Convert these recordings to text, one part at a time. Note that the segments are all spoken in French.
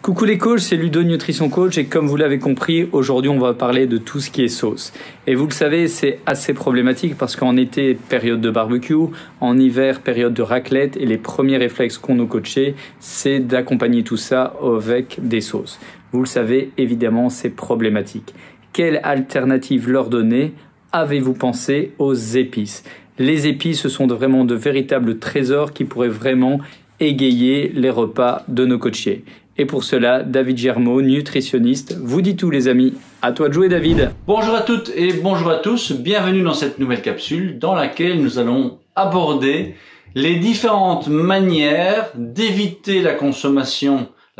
Coucou les coachs, c'est Ludo Nutrition Coach et comme vous l'avez compris, aujourd'hui on va parler de tout ce qui est sauce. Et vous le savez, c'est assez problématique parce qu'en été, période de barbecue, en hiver, période de raclette et les premiers réflexes qu'ont nos coachés, c'est d'accompagner tout ça avec des sauces. Vous le savez, évidemment, c'est problématique. Quelle alternative leur donner? Avez-vous pensé aux épices? Les épices, ce sont vraiment de véritables trésors qui pourraient vraiment égayer les repas de nos coachés. Et pour cela, David Germeau, nutritionniste, vous dit tout les amis. À toi de jouer David. Bonjour à toutes et bonjour à tous, bienvenue dans cette nouvelle capsule dans laquelle nous allons aborder les différentes manières d'éviter la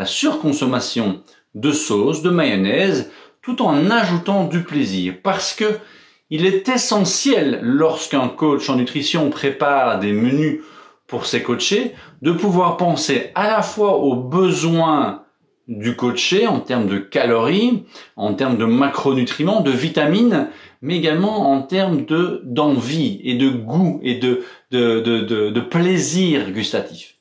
surconsommation de sauce, de mayonnaise, tout en ajoutant du plaisir. Parce que il est essentiel lorsqu'un coach en nutrition prépare des menus pour ses coachés, de pouvoir penser à la fois aux besoins du coaché en termes de calories, en termes de macronutriments, de vitamines, mais également en termes d'envie et de goût et de plaisir gustatif.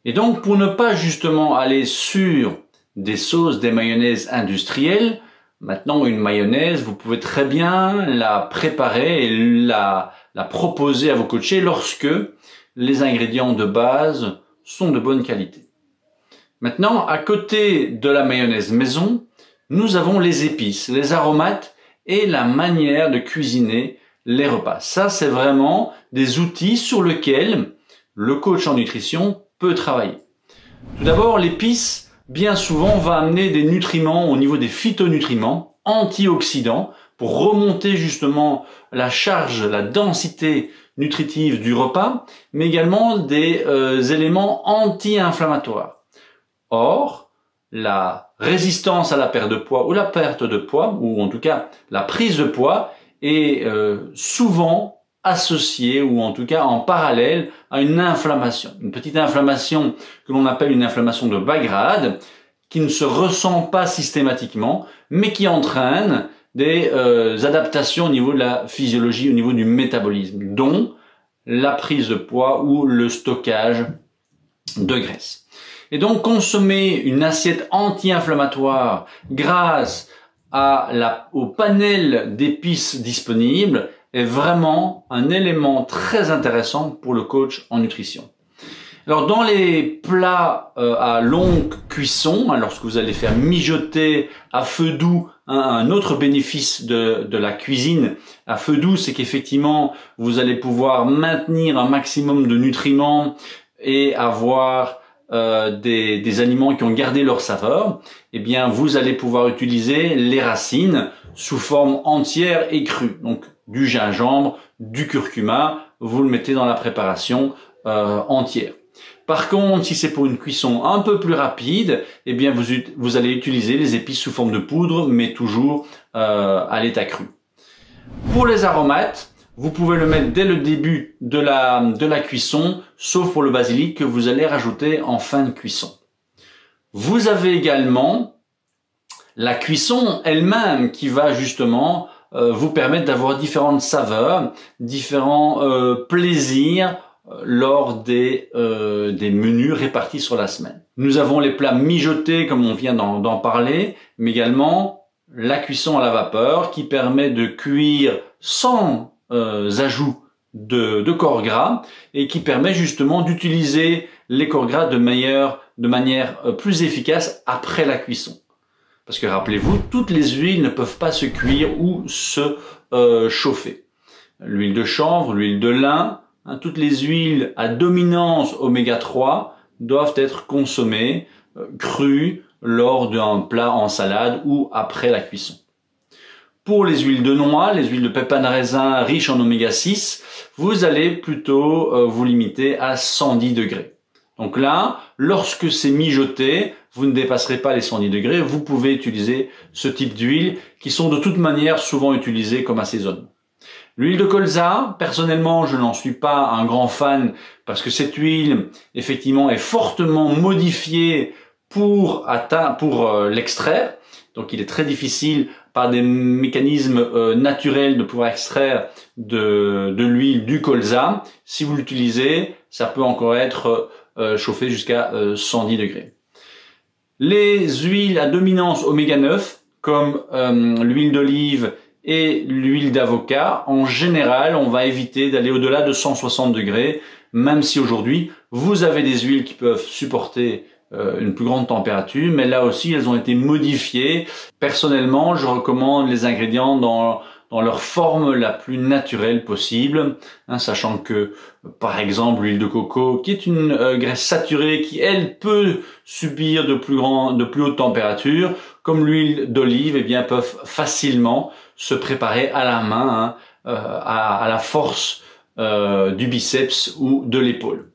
Et donc, pour ne pas justement aller sur des sauces, des mayonnaises industrielles, maintenant une mayonnaise, vous pouvez très bien la préparer et la proposer à vos coachés lorsque les ingrédients de base sont de bonne qualité. Maintenant, à côté de la mayonnaise maison, nous avons les épices, les aromates et la manière de cuisiner les repas. Ça, c'est vraiment des outils sur lesquels le coach en nutrition peut travailler. Tout d'abord, l'épice, bien souvent, va amener des nutriments au niveau des phytonutriments, antioxydants, pour remonter justement la charge, la densité nutritive du repas, mais également des éléments anti-inflammatoires. Or, la résistance à la perte de poids ou la perte de poids, ou en tout cas la prise de poids, est souvent associée ou en tout cas en parallèle à une inflammation. Une petite inflammation que l'on appelle une inflammation de bas grade, qui ne se ressent pas systématiquement, mais qui entraîne des adaptations au niveau de la physiologie, au niveau du métabolisme, dont la prise de poids ou le stockage de graisse. Et donc consommer une assiette anti-inflammatoire grâce au panel d'épices disponibles est vraiment un élément très intéressant pour le coach en nutrition. Alors dans les plats à longue cuisson, lorsque vous allez faire mijoter à feu doux, un autre bénéfice de la cuisine à feu doux, c'est qu'effectivement vous allez pouvoir maintenir un maximum de nutriments et avoir des aliments qui ont gardé leur saveur. Eh bien vous allez pouvoir utiliser les racines sous forme entière et crue. Donc du gingembre, du curcuma, vous le mettez dans la préparation entière. Par contre, si c'est pour une cuisson un peu plus rapide, eh bien vous allez utiliser les épices sous forme de poudre, mais toujours à l'état cru. Pour les aromates, vous pouvez le mettre dès le début de la cuisson, sauf pour le basilic que vous allez rajouter en fin de cuisson. Vous avez également la cuisson elle-même qui va justement vous permettre d'avoir différentes saveurs, différents plaisirs lors des menus répartis sur la semaine. Nous avons les plats mijotés comme on vient d'en parler, mais également la cuisson à la vapeur qui permet de cuire sans ajout de corps gras et qui permet justement d'utiliser les corps gras de manière plus efficace après la cuisson. Parce que rappelez-vous, toutes les huiles ne peuvent pas se cuire ou se chauffer. L'huile de chanvre, l'huile de lin, toutes les huiles à dominance oméga 3 doivent être consommées crues lors d'un plat en salade ou après la cuisson. Pour les huiles de noix, les huiles de pépins de raisin riches en oméga 6, vous allez plutôt vous limiter à 110 degrés. Donc là, lorsque c'est mijoté, vous ne dépasserez pas les 110 degrés, vous pouvez utiliser ce type d'huile qui sont de toute manière souvent utilisées comme assaisonnement. L'huile de colza, personnellement, je n'en suis pas un grand fan parce que cette huile, effectivement, est fortement modifiée pour l'extraire. Donc, il est très difficile, par des mécanismes naturels, de pouvoir extraire de l'huile du colza. Si vous l'utilisez, ça peut encore être chauffé jusqu'à 110 degrés. Les huiles à dominance oméga 9, comme l'huile d'olive et l'huile d'avocat, en général, on va éviter d'aller au-delà de 160 degrés, même si aujourd'hui, vous avez des huiles qui peuvent supporter une plus grande température, mais là aussi, elles ont été modifiées. Personnellement, je recommande les ingrédients dans leur forme la plus naturelle possible, sachant que, par exemple, l'huile de coco, qui est une graisse saturée, qui, elle, peut subir de plus hautes températures, comme l'huile d'olive, eh bien, peuvent facilement se préparer à la main, à la force du biceps ou de l'épaule.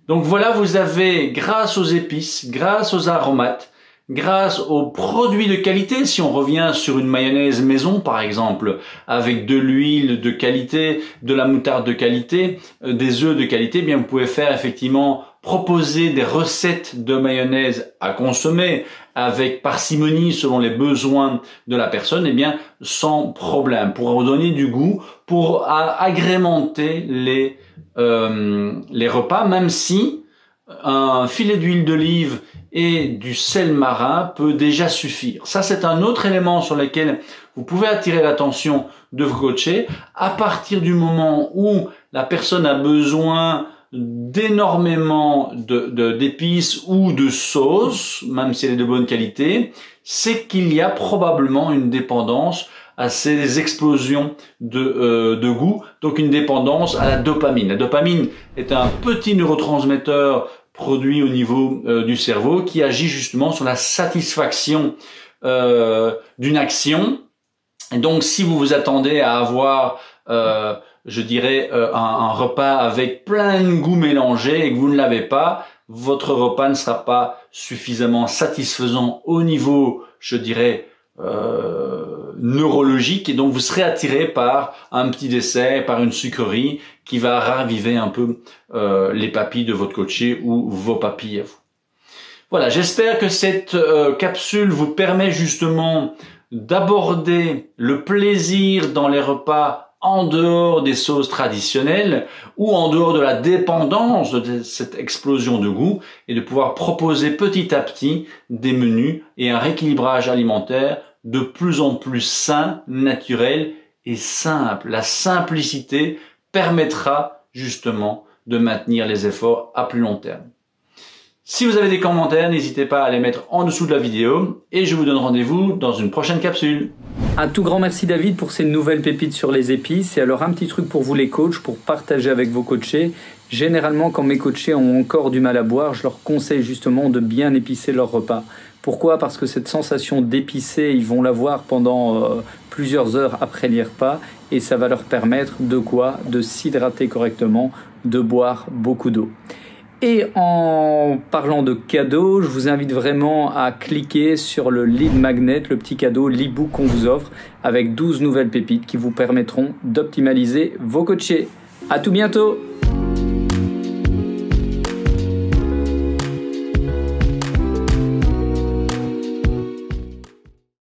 Donc voilà, vous avez, grâce aux épices, grâce aux aromates, grâce aux produits de qualité, si on revient sur une mayonnaise maison par exemple, avec de l'huile de qualité, de la moutarde de qualité, des œufs de qualité, eh bien vous pouvez faire effectivement proposer des recettes de mayonnaise à consommer avec parcimonie selon les besoins de la personne, eh bien sans problème, pour redonner du goût, pour agrémenter les repas, même si un filet d'huile d'olive et du sel marin peut déjà suffire. Ça, c'est un autre élément sur lequel vous pouvez attirer l'attention de vos coachés. À partir du moment où la personne a besoin d'énormément d'épices ou de sauces, même si elle est de bonne qualité, c'est qu'il y a probablement une dépendance à ces explosions de goût, donc une dépendance à la dopamine. La dopamine est un petit neurotransmetteur produit au niveau du cerveau qui agit justement sur la satisfaction d'une action. Et donc, si vous vous attendez à avoir, je dirais, un repas avec plein de goûts mélangés et que vous ne l'avez pas, votre repas ne sera pas suffisamment satisfaisant au niveau, je dirais, neurologique, et donc vous serez attiré par un petit dessert, par une sucrerie qui va raviver un peu les papilles de votre coaché ou vos papilles à vous. Voilà, j'espère que cette capsule vous permet justement d'aborder le plaisir dans les repas en dehors des sauces traditionnelles ou en dehors de la dépendance de cette explosion de goût, et de pouvoir proposer petit à petit des menus et un rééquilibrage alimentaire de plus en plus sain, naturel et simple. La simplicité permettra justement de maintenir les efforts à plus long terme. Si vous avez des commentaires, n'hésitez pas à les mettre en dessous de la vidéo, et je vous donne rendez-vous dans une prochaine capsule. Un tout grand merci David pour ces nouvelles pépites sur les épices. Et alors un petit truc pour vous les coachs, pour partager avec vos coachés. Généralement, quand mes coachés ont encore du mal à boire, je leur conseille justement de bien épicer leur repas. Pourquoi? Parce que cette sensation d'épicé, ils vont l'avoir pendant plusieurs heures après les repas, et ça va leur permettre de quoi? De s'hydrater correctement, de boire beaucoup d'eau. Et en parlant de cadeaux, je vous invite vraiment à cliquer sur le lead magnet, le petit cadeau, l'e-book qu'on vous offre avec 12 nouvelles pépites qui vous permettront d'optimaliser vos coachés. À tout bientôt!